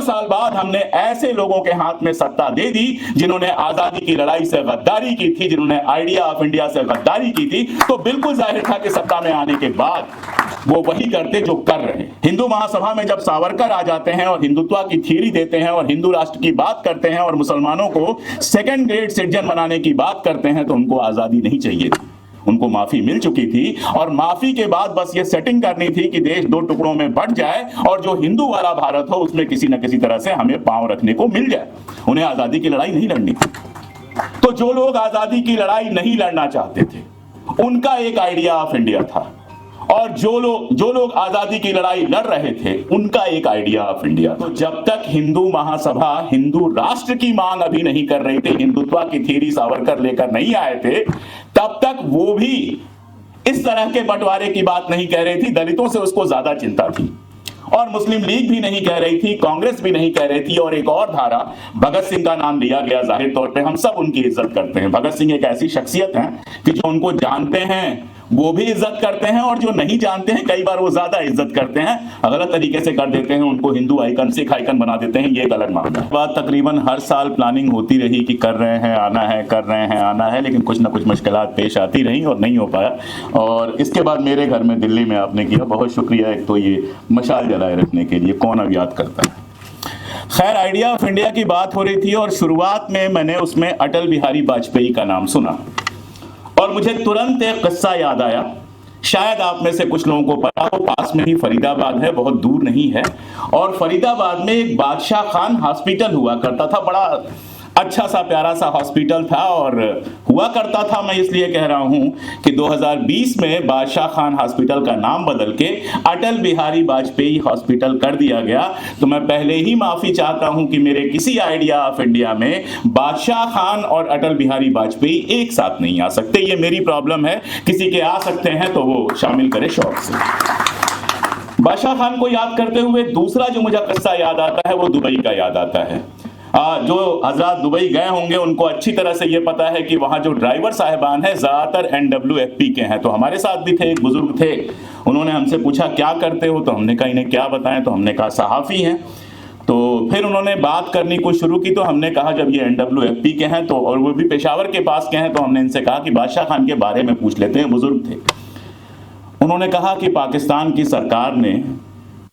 साल बाद हमने ऐसे लोगों के हाथ में सत्ता दे दी जिन्होंने आजादी की लड़ाई से गद्दारी की थी, जिन्होंने आइडिया ऑफ इंडिया से गद्दारी की थी, तो बिल्कुल जाहिर था कि सत्ता में आने के बाद वो वही करते जो कर रहे हैं। हिंदू महासभा में जब सावरकर आ जाते हैं और हिंदुत्व की थ्योरी देते हैं और हिंदू राष्ट्र की बात करते हैं और मुसलमानों को सेकंड ग्रेड सिटीजन बनाने की बात करते हैं, तो उनको आजादी नहीं चाहिए थी, उनको माफी मिल चुकी थी। और माफी के बाद बस ये सेटिंग करनी थी कि देश दो टुकड़ों में बंट जाए और जो हिंदू वाला भारत हो उसमें किसी न किसी तरह से हमें पांव रखने को मिल जाए। उन्हें आजादी की लड़ाई नहीं लड़नी थी। तो जो लोग आजादी की लड़ाई नहीं लड़ना चाहते थे उनका एक आइडिया ऑफ इंडिया था, और जो लोग आजादी की लड़ाई लड़ रहे थे उनका एक आइडिया ऑफ इंडिया। तो जब तक हिंदू महासभा हिंदू राष्ट्र की मांग अभी नहीं कर रही थी, हिंदुत्व की थ्योरी सावरकर लेकर नहीं आए थे, तब तक वो भी इस तरह के बंटवारे की बात नहीं कह रही थी। दलितों से उसको ज्यादा चिंता थी, और मुस्लिम लीग भी नहीं कह रही थी, कांग्रेस भी नहीं कह रही थी। और एक और धारा, भगत सिंह का नाम लिया गया। जाहिर तौर पे हम सब उनकी इज्जत करते हैं। भगत सिंह एक ऐसी शख्सियत है कि जो उनको जानते हैं वो भी इज्जत करते हैं, और जो नहीं जानते हैं कई बार वो ज्यादा इज्जत करते हैं। गलत तरीके से कर देते हैं, उनको हिंदू आइकन सिख आइकन बना देते हैं, ये एक अलग मामला है। बात तकरीबन हर साल प्लानिंग होती रही कि कर रहे हैं आना है, कर रहे हैं आना है, लेकिन कुछ ना कुछ मुश्किलात पेश आती रही और नहीं हो पाया। और इसके बाद मेरे घर में दिल्ली में आपने किया, बहुत शुक्रिया। एक तो ये मशाल जलाए रखने के लिए, कौन अब याद करता है। खैर, आइडिया ऑफ इंडिया की बात हो रही थी और शुरुआत में मैंने उसमें अटल बिहारी वाजपेयी का नाम सुना और मुझे तुरंत एक किस्सा याद आया। शायद आप में से कुछ लोगों को पता हो, पास में ही फरीदाबाद है, बहुत दूर नहीं है। और फरीदाबाद में एक बादशाह खान हॉस्पिटल हुआ करता था, बड़ा अच्छा सा प्यारा सा हॉस्पिटल था। और हुआ करता था, मैं इसलिए कह रहा हूं कि 2020 में बादशाह खान हॉस्पिटल का नाम बदल के अटल बिहारी वाजपेयी हॉस्पिटल कर दिया गया। तो मैं पहले ही माफी चाहता हूं कि मेरे किसी आइडिया ऑफ इंडिया में बादशाह खान और अटल बिहारी वाजपेयी एक साथ नहीं आ सकते। ये मेरी प्रॉब्लम है। किसी के आ सकते हैं तो वो शामिल करे शौक से। बादशाह खान को याद करते हुए दूसरा जो मुझे किस्सा याद आता है वो दुबई का याद आता है। जो हजरात दुबई गए होंगे उनको अच्छी तरह से ये पता है कि वहाँ जो ड्राइवर साहिबान हैं ज़्यादातर NWFP के हैं। तो हमारे साथ भी थे, एक बुजुर्ग थे, उन्होंने हमसे पूछा क्या करते हो, तो हमने कहा इन्हें क्या बताएं, तो हमने कहा सहाफ़ी हैं। तो फिर उन्होंने बात करनी को शुरू की, तो हमने कहा जब ये NWFP के हैं तो, और वो भी पेशावर के पास के हैं, तो हमने इनसे कहा कि बादशाह खान के बारे में पूछ लेते हैं। बुजुर्ग थे, उन्होंने कहा कि पाकिस्तान की सरकार ने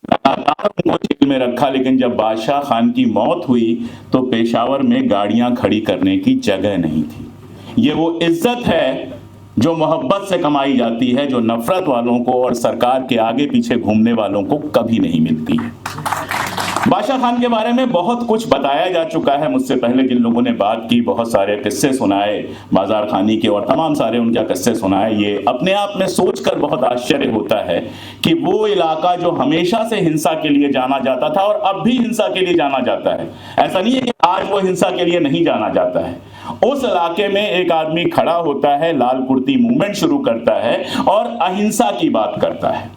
उनको जेल में रखा, लेकिन जब बादशाह खान की मौत हुई तो पेशावर में गाड़ियां खड़ी करने की जगह नहीं थी। ये वो इज्जत है जो मोहब्बत से कमाई जाती है, जो नफरत वालों को और सरकार के आगे पीछे घूमने वालों को कभी नहीं मिलती है। बादशाह खान के बारे में बहुत कुछ बताया जा चुका है मुझसे पहले जिन लोगों ने बात की, बहुत सारे किस्से सुनाए बाजार खानी के और तमाम सारे उनके किस्से सुनाए। ये अपने आप में सोचकर बहुत आश्चर्य होता है कि वो इलाका जो हमेशा से हिंसा के लिए जाना जाता था और अब भी हिंसा के लिए जाना जाता है, ऐसा नहीं है कि आज वो हिंसा के लिए नहीं जाना जाता है, उस इलाके में एक आदमी खड़ा होता है, लाल कुर्ती मूवमेंट शुरू करता है और अहिंसा की बात करता है।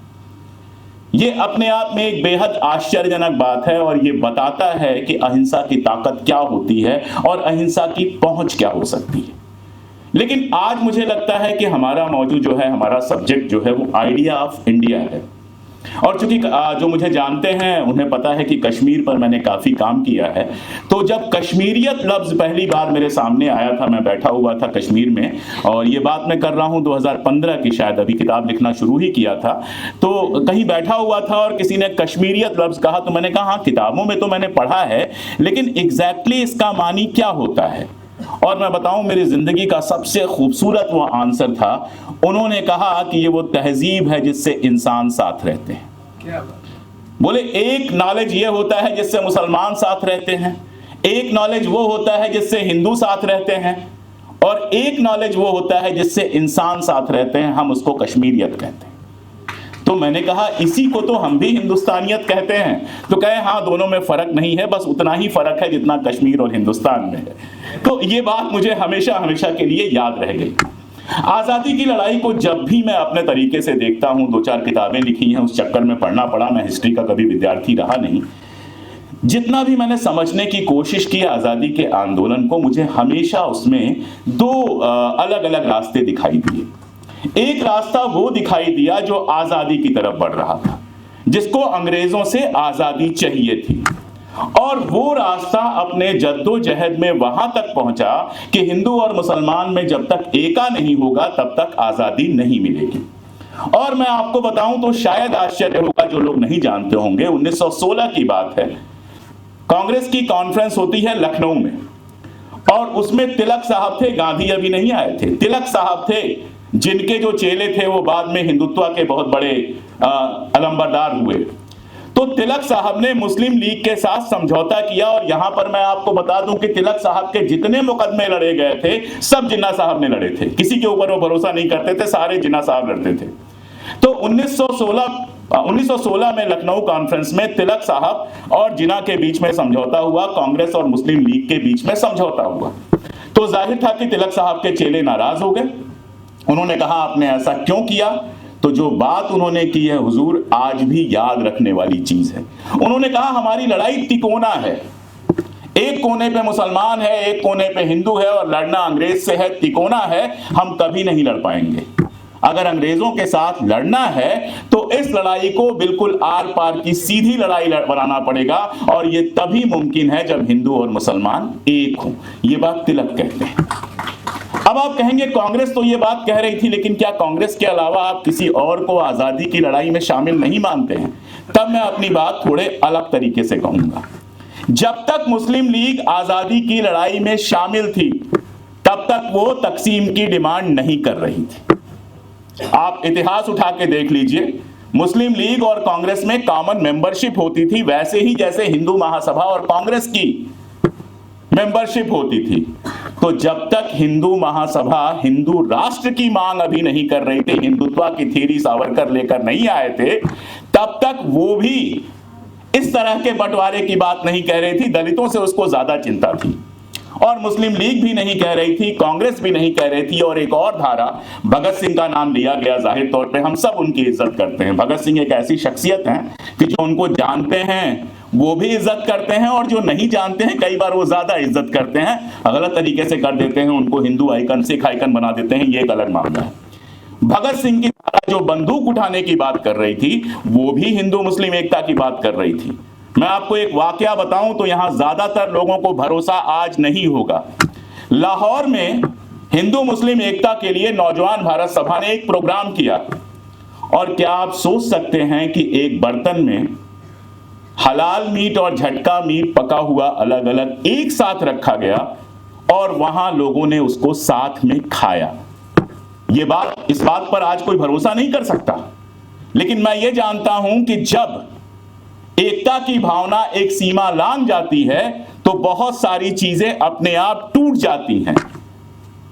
ये अपने आप में एक बेहद आश्चर्यजनक बात है और ये बताता है कि अहिंसा की ताकत क्या होती है और अहिंसा की पहुंच क्या हो सकती है। लेकिन आज मुझे लगता है कि हमारा मौजूद जो है, हमारा सब्जेक्ट जो है वो आइडिया ऑफ इंडिया है। और चूंकि जो मुझे जानते हैं उन्हें पता है कि कश्मीर पर मैंने काफी काम किया है। तो जब कश्मीरियत लफ्ज पहली बार मेरे सामने आया था, मैं बैठा हुआ था कश्मीर में, और ये बात मैं कर रहा हूं 2015 की, शायद अभी किताब लिखना शुरू ही किया था। तो कहीं बैठा हुआ था और किसी ने कश्मीरियत लफ्ज कहा, तो मैंने कहा हाँ, किताबों में तो मैंने पढ़ा है, लेकिन एग्जैक्टली इसका मानी क्या होता है। और मैं बताऊं, मेरी जिंदगी का सबसे खूबसूरत वो आंसर था। उन्होंने कहा कि ये वो तहजीब है जिससे इंसान साथ रहते हैं। क्या बोले, एक नॉलेज ये होता है जिससे मुसलमान साथ रहते हैं, एक नॉलेज वो होता है जिससे हिंदू साथ रहते हैं, और एक नॉलेज वो होता है जिससे इंसान साथ रहते हैं, हम उसको कश्मीरियत कहते हैं। तो मैंने कहा इसी को तो हम भी हिंदुस्तानियत कहते हैं। तो कहे हाँ, दोनों में फर्क नहीं है, बस उतना ही फर्क है जितना कश्मीर और हिंदुस्तान में है। तो ये बात मुझे हमेशा हमेशा के लिए याद रह गई। आजादी की लड़ाई को जब भी मैं अपने तरीके से देखता हूं, 2-4 किताबें लिखी हैं, उस चक्कर में पढ़ना पड़ा, मैं हिस्ट्री का कभी विद्यार्थी रहा नहीं। जितना भी मैंने समझने की कोशिश की आजादी के आंदोलन को, मुझे हमेशा उसमें दो अलग अलग रास्ते दिखाई दिए। एक रास्ता वो दिखाई दिया जो आजादी की तरफ बढ़ रहा था, जिसको अंग्रेजों से आजादी चाहिए थी। और वो रास्ता अपने जद्दोजहद में वहां तक पहुंचा कि हिंदू और मुसलमान में जब तक एका नहीं होगा तब तक आजादी नहीं मिलेगी। और मैं आपको बताऊं तो शायद आश्चर्य होगा, जो लोग नहीं जानते होंगे, 1916 की बात है, कांग्रेस की कॉन्फ्रेंस होती है लखनऊ में, और उसमें तिलक साहब थे, गांधी अभी नहीं आए थे। तिलक साहब थे जिनके जो चेले थे वो बाद में हिंदुत्व के बहुत बड़े अलंबरदार हुए। तो तिलक साहब ने मुस्लिम लीग के साथ समझौता किया, और यहां पर मैं आपको बता दूं कि तिलक साहब के जितने मुकदमे लड़े गए थे सब जिन्ना साहब ने लड़े थे। किसी के ऊपर वो भरोसा नहीं करते थे, सारे जिन्ना साहब लड़ते थे। तो 1916 में लखनऊ कॉन्फ्रेंस में तिलक साहब और जिन्ना के बीच में समझौता हुआ, कांग्रेस और मुस्लिम लीग के बीच में समझौता हुआ। तो जाहिर था कि तिलक साहब के चेले नाराज हो गए। उन्होंने कहा आपने ऐसा क्यों किया? तो जो बात उन्होंने की है हुजूर, आज भी याद रखने वाली चीज है। उन्होंने कहा हमारी लड़ाई तिकोना है, एक कोने पे मुसलमान है, एक कोने पे हिंदू है, और लड़ना अंग्रेज से है, तिकोना है, हम कभी नहीं लड़ पाएंगे। अगर अंग्रेजों के साथ लड़ना है तो इस लड़ाई को बिल्कुल आर पार की सीधी लड़ाई बनाना पड़ेगा, और ये तभी मुमकिन है जब हिंदू और मुसलमान एक हों। ये बात तिलक कहते हैं। अब आप कहेंगे कांग्रेस तो ये बात कह रही थी, लेकिन क्या कांग्रेस के अलावा आप किसी और को आजादी की लड़ाई में शामिल नहीं मानते हैं? तब मैं अपनी बात थोड़े अलग तरीके से कहूंगा। जब तक मुस्लिम लीग आजादी की लड़ाई में शामिल थी तब तक वो तकसीम की डिमांड नहीं कर रही थी। आप इतिहास उठा के देख लीजिए, मुस्लिम लीग और कांग्रेस में कॉमन मेंबरशिप होती थी, वैसे ही जैसे हिंदू महासभा और कांग्रेस की मेंबरशिप होती थी। तो जब तक हिंदू महासभा हिंदू राष्ट्र की मांग अभी नहीं कर रही थी, हिंदुत्व की थ्योरी सावरकर लेकर नहीं आए थे, तब तक वो भी इस तरह के बंटवारे की बात नहीं कह रही थी। दलितों से उसको ज्यादा चिंता थी, और मुस्लिम लीग भी नहीं कह रही थी, कांग्रेस भी नहीं कह रही थी। और एक और धारा, भगत सिंह का नाम लिया गया। जाहिर तौर पे हम सब उनकी इज्जत करते हैं। भगत सिंह एक ऐसी शख्सियत है कि जो उनको जानते हैं वो भी इज्जत करते हैं, और जो नहीं जानते हैं कई बार वो ज्यादा इज्जत करते हैं, गलत तरीके से कर देते हैं, उनको हिंदू आइकन सिख आइकन बना देते हैं। ये एक अलग मामला है। भगत सिंह की धारा जो बंदूक उठाने की बात कर रही थी वो भी हिंदू मुस्लिम एकता की बात कर रही थी। मैं आपको एक वाकया बताऊं तो यहां ज्यादातर लोगों को भरोसा आज नहीं होगा। लाहौर में हिंदू मुस्लिम एकता के लिए नौजवान भारत सभा ने एक प्रोग्राम किया, और क्या आप सोच सकते हैं कि एक बर्तन में हलाल मीट और झटका मीट पका हुआ अलग अलग एक साथ रखा गया, और वहां लोगों ने उसको साथ में खाया। इस बात पर आज कोई भरोसा नहीं कर सकता, लेकिन मैं ये जानता हूं कि जब एकता की भावना एक सीमा लांघ जाती है तो बहुत सारी चीजें अपने आप टूट जाती हैं।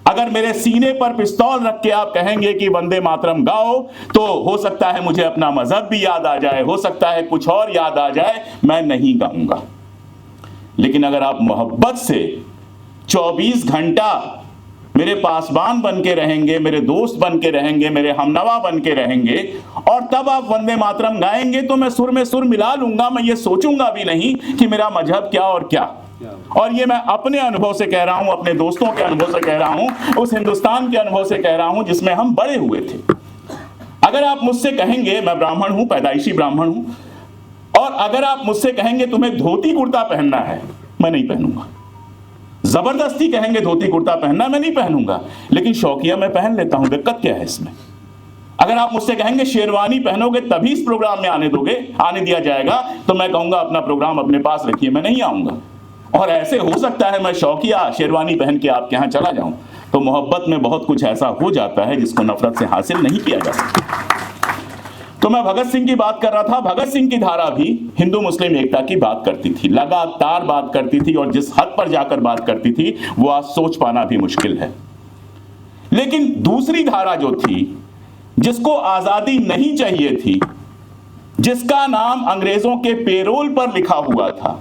अगर मेरे सीने पर पिस्तौल रख के आप कहेंगे कि वंदे मातरम गाओ, तो हो सकता है मुझे अपना मजहब भी याद आ जाए, हो सकता है कुछ और याद आ जाए, मैं नहीं गाऊंगा। लेकिन अगर आप मोहब्बत से 24 घंटा मेरे पासबान बन के रहेंगे, मेरे दोस्त बन के रहेंगे, मेरे हमनवा बन के रहेंगे, और तब आप वंदे मातरम गाएंगे, तो मैं सुर में सुर मिला लूंगा। मैं ये सोचूंगा भी नहीं कि मेरा मजहब क्या और क्या। और ये मैं अपने अनुभव से कह रहा हूं, अपने दोस्तों के अनुभव से कह रहा हूं, उस हिंदुस्तान के अनुभव से कह रहा हूं जिसमें हम बड़े हुए थे। अगर आप मुझसे कहेंगे, मैं ब्राह्मण हूं, पैदाइशी ब्राह्मण हूं, और अगर आप मुझसे कहेंगे तुम्हें धोती कुर्ता पहनना है, मैं नहीं पहनूंगा। जबरदस्ती कहेंगे धोती कुर्ता पहनना, मैं नहीं पहनूंगा, लेकिन शौकिया मैं पहन लेता हूं। दिक्कत क्या है इसमें? अगर आप मुझसे कहेंगे शेरवानी पहनोगे तभी इस प्रोग्राम में आने दिया जाएगा, तो मैं कहूंगा अपना प्रोग्राम अपने पास रखिए, मैं नहीं आऊंगा। और ऐसे हो सकता है मैं शौकिया शेरवानी पहन के आपके यहां चला जाऊं। तो मोहब्बत में बहुत कुछ ऐसा हो जाता है जिसको नफरत से हासिल नहीं किया जा सकता। तो मैं भगत सिंह की बात कर रहा था। भगत सिंह की धारा भी हिंदू मुस्लिम एकता की बात करती थी, लगातार बात करती थी, और जिस हद पर जाकर बात करती थी वो आज सोच पाना भी मुश्किल है। लेकिन दूसरी धारा जो थी, जिसको आजादी नहीं चाहिए थी, जिसका नाम अंग्रेजों के पेरोल पर लिखा हुआ था,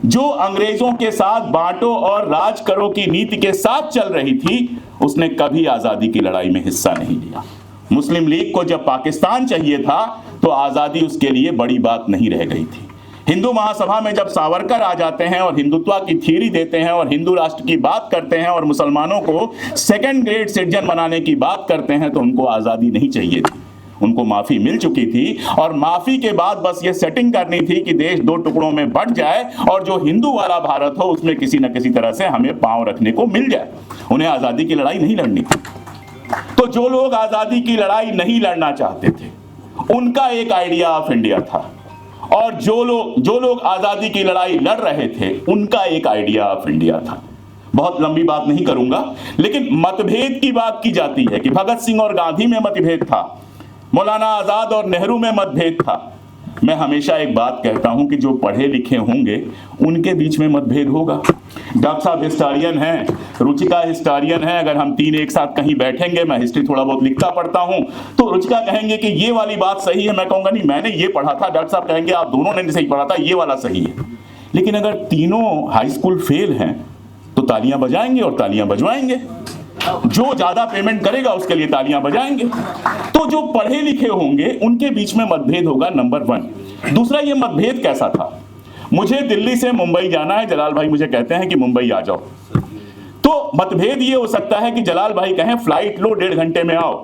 जो अंग्रेजों के साथ बांटो और राज करो की नीति के साथ चल रही थी, उसने कभी आजादी की लड़ाई में हिस्सा नहीं लिया। मुस्लिम लीग को जब पाकिस्तान चाहिए था तो आजादी उसके लिए बड़ी बात नहीं रह गई थी। हिंदू महासभा में जब सावरकर आ जाते हैं और हिंदुत्व की थ्योरी देते हैं और हिंदू राष्ट्र की बात करते हैं और मुसलमानों को सेकंड ग्रेड सिटीजन बनाने की बात करते हैं, तो उनको आजादी नहीं चाहिए थी। उनको माफी मिल चुकी थी और माफी के बाद बस ये सेटिंग करनी थी कि देश दो टुकड़ों में बंट जाए और जो हिंदू वाला भारत हो उसमें किसी न किसी तरह से हमें पांव रखने को मिल जाए। उन्हें आजादी की लड़ाई नहीं लड़नी थी। तो जो लोग आजादी की लड़ाई नहीं लड़ना चाहते थे उनका एक आइडिया ऑफ इंडिया था, और जो लोग आजादी की लड़ाई लड़ रहे थे उनका एक आइडिया ऑफ इंडिया था। बहुत लंबी बात नहीं करूंगा, लेकिन मतभेद की बात की जाती है कि भगत सिंह और गांधी में मतभेद था, मौलाना आजाद और नेहरू में मतभेद था। मैं हमेशा एक बात कहता हूं कि जो पढ़े लिखे होंगे उनके बीच में मतभेद होगा। डॉक्टर साहब हिस्टोरियन हैं, रुचिका हिस्टोरियन है, अगर हम तीन एक साथ कहीं बैठेंगे, मैं हिस्ट्री थोड़ा बहुत लिखता पढ़ता हूं, तो रुचिका कहेंगे कि ये वाली बात सही है, मैं कहूंगा नहीं मैंने ये पढ़ा था, डॉक्टर साहब कहेंगे आप दोनों ने सही पढ़ा था, ये वाला सही है। लेकिन अगर तीनों हाई स्कूल फेल हैं तो तालियां बजाएंगे और तालियां बजवाएंगे, जो ज्यादा पेमेंट करेगा उसके लिए तालियां बजाएंगे। तो जो पढ़े लिखे होंगे उनके बीच में मतभेद होगा, नंबर 1। दूसरा, ये मतभेद कैसा था? मुझे दिल्ली से मुंबई जाना है, जलाल भाई मुझे कहते हैं कि मुंबई आ जाओ, तो मतभेद ये हो सकता है कि जलाल भाई कहें फ्लाइट लो 1.5 घंटे में आओ,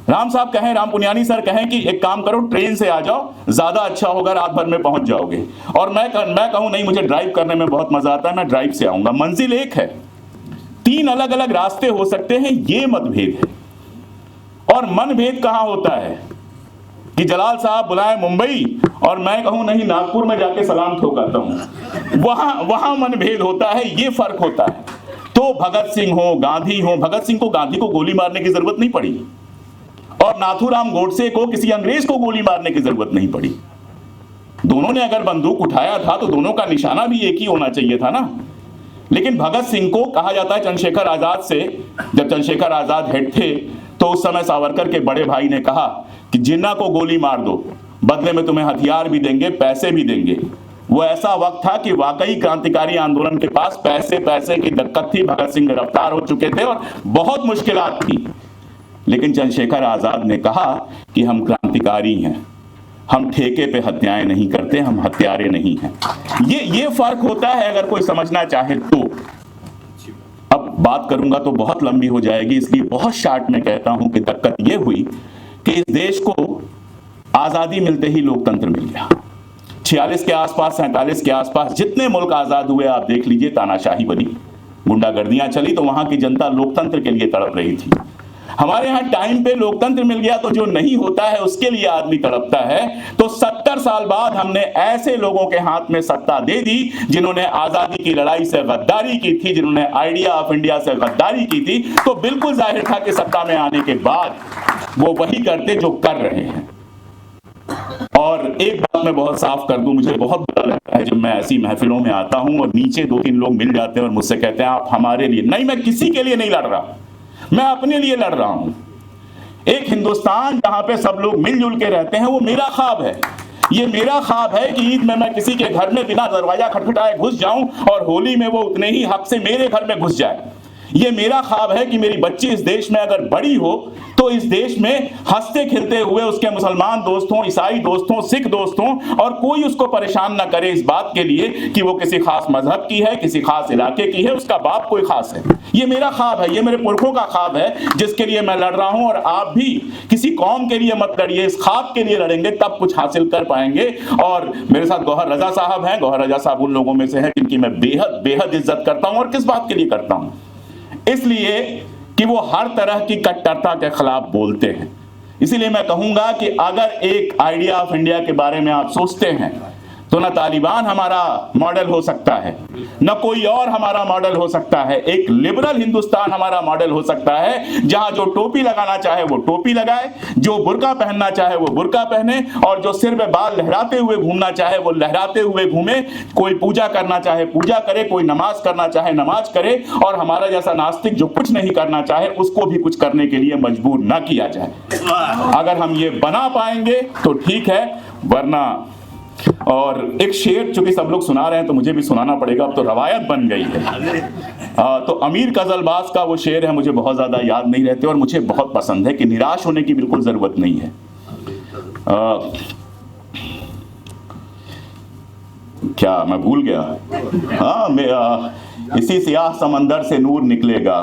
राम साहब कहें, राम पुनियानी सर कहें कि एक काम करो ट्रेन से आ जाओ, ज्यादा अच्छा होगा, रात भर में पहुंच जाओगे, और मैं कहूं नहीं मुझे ड्राइव करने में बहुत मजा आता है, मैं ड्राइव से आऊंगा। मंजिल एक है, 3 अलग अलग रास्ते हो सकते हैं, ये मतभेद है। और मनभेद कहां होता है कि जलाल साहब बुलाए मुंबई और मैं कहूं नहीं नागपुर में जाके सलाम ठोकाता हूं, वहां मनभेद होता है, ये फर्क होता है। तो भगत सिंह हो, गांधी हो, भगत सिंह को गांधी को गोली मारने की जरूरत नहीं पड़ी और नाथूराम गोडसे को किसी अंग्रेज को गोली मारने की जरूरत नहीं पड़ी। दोनों ने अगर बंदूक उठाया था तो दोनों का निशाना भी एक ही होना चाहिए था ना। लेकिन भगत सिंह को कहा जाता है चंद्रशेखर आजाद से, जब चंद्रशेखर आजाद हेड थे तो उस समय सावरकर के बड़े भाई ने कहा कि जिन्ना को गोली मार दो, बदले में तुम्हें हथियार भी देंगे, पैसे भी देंगे। वो ऐसा वक्त था कि वाकई क्रांतिकारी आंदोलन के पास पैसे की दिक्कत थी, भगत सिंह गिरफ्तार हो चुके थे और बहुत मुश्किलात थी। लेकिन चंद्रशेखर आजाद ने कहा कि हम क्रांतिकारी हैं, हम ठेके पे हत्याएं नहीं करते, हम हत्यारे नहीं हैं। ये फर्क होता है अगर कोई समझना चाहे तो। अब बात करूंगा तो बहुत लंबी हो जाएगी, इसलिए बहुत शॉर्ट में कहता हूं कि दिक्कत ये हुई कि इस देश को आजादी मिलते ही लोकतंत्र मिल गया। 46 के आसपास, 47 के आसपास जितने मुल्क आजाद हुए आप देख लीजिए, तानाशाही बनी, गुंडागर्दियां चली, तो वहां की जनता लोकतंत्र के लिए तड़प रही थी। हमारे यहां टाइम पे लोकतंत्र मिल गया तो जो नहीं होता है उसके लिए आदमी तड़पता है। तो 70 साल बाद हमने ऐसे लोगों के हाथ में सत्ता दे दी जिन्होंने आजादी की लड़ाई से गद्दारी की थी, जिन्होंने आइडिया ऑफ इंडिया से गद्दारी की थी। तो बिल्कुल जाहिर था कि सत्ता में आने के बाद वो वही करते जो कर रहे हैं। और एक बात मैं बहुत साफ कर दूं, मुझे बहुत बुरा लगता है जब मैं ऐसी महफिलों में आता हूं और नीचे 2-3 लोग मिल जाते हैं और मुझसे कहते हैं आप हमारे लिए नहीं। मैं किसी के लिए नहीं लड़ रहा, मैं अपने लिए लड़ रहा हूं। एक हिंदुस्तान जहां पे सब लोग मिलजुल के रहते हैं, वो मेरा ख्वाब है। ये मेरा ख्वाब है कि ईद में मैं किसी के घर में बिना दरवाजा खटखटाए घुस जाऊं और होली में वो उतने ही हक से मेरे घर में घुस जाए। ये मेरा ख्वाब है कि मेरी बच्ची इस देश में अगर बड़ी हो तो इस देश में हंसते खेलते हुए उसके मुसलमान दोस्तों, ईसाई दोस्तों, सिख दोस्तों, और कोई उसको परेशान ना करे इस बात के लिए कि वो किसी खास मजहब की है, किसी खास इलाके की है, उसका बाप कोई खास है। ये मेरा ख्वाब है, ये मेरे पुरखों का ख्वाब है जिसके लिए मैं लड़ रहा हूं। और आप भी किसी कौम के लिए मत लड़िए, इस ख्वाब के लिए लड़ेंगे तब कुछ हासिल कर पाएंगे। और मेरे साथ गौहर रजा साहब हैं। गौहर रजा साहब उन लोगों में से हैं जिनकी मैं बेहद बेहद इज्जत करता हूं। और किस बात के लिए करता हूं? इसलिए कि वो हर तरह की कट्टरता के खिलाफ बोलते हैं। इसीलिए मैं कहूंगा कि अगर एक आइडिया ऑफ इंडिया के बारे में आप सोचते हैं तो ना तालिबान हमारा मॉडल हो सकता है, न कोई और हमारा मॉडल हो सकता है। एक लिबरल हिंदुस्तान हमारा मॉडल हो सकता है, जहां जो टोपी लगाना चाहे वो टोपी लगाए, जो बुर्का पहनना चाहे वो बुर्का पहने, और जो सिर में बाल लहराते हुए घूमना चाहे वो लहराते हुए घूमे। कोई पूजा करना चाहे पूजा करे, कोई नमाज करना चाहे नमाज करे, और हमारा जैसा नास्तिक जो कुछ नहीं करना चाहे उसको भी कुछ करने के लिए मजबूर ना किया जाए। अगर हम ये बना पाएंगे तो ठीक है, वरना। और एक शेर चूंकि सब लोग सुना रहे हैं तो मुझे भी सुनाना पड़ेगा, अब तो रवायत बन गई है। तो अमीर कजलबाज का वो शेर है, मुझे बहुत ज्यादा याद नहीं रहते और मुझे बहुत पसंद है कि निराश होने की बिल्कुल जरूरत नहीं है। क्या मैं भूल गया? हाँ, इसी सियाह समंदर से नूर निकलेगा,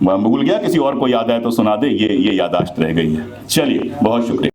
भूल गया, किसी और को याद आए तो सुना दे, ये यादाश्त रह गई है। चलिए, बहुत शुक्रिया।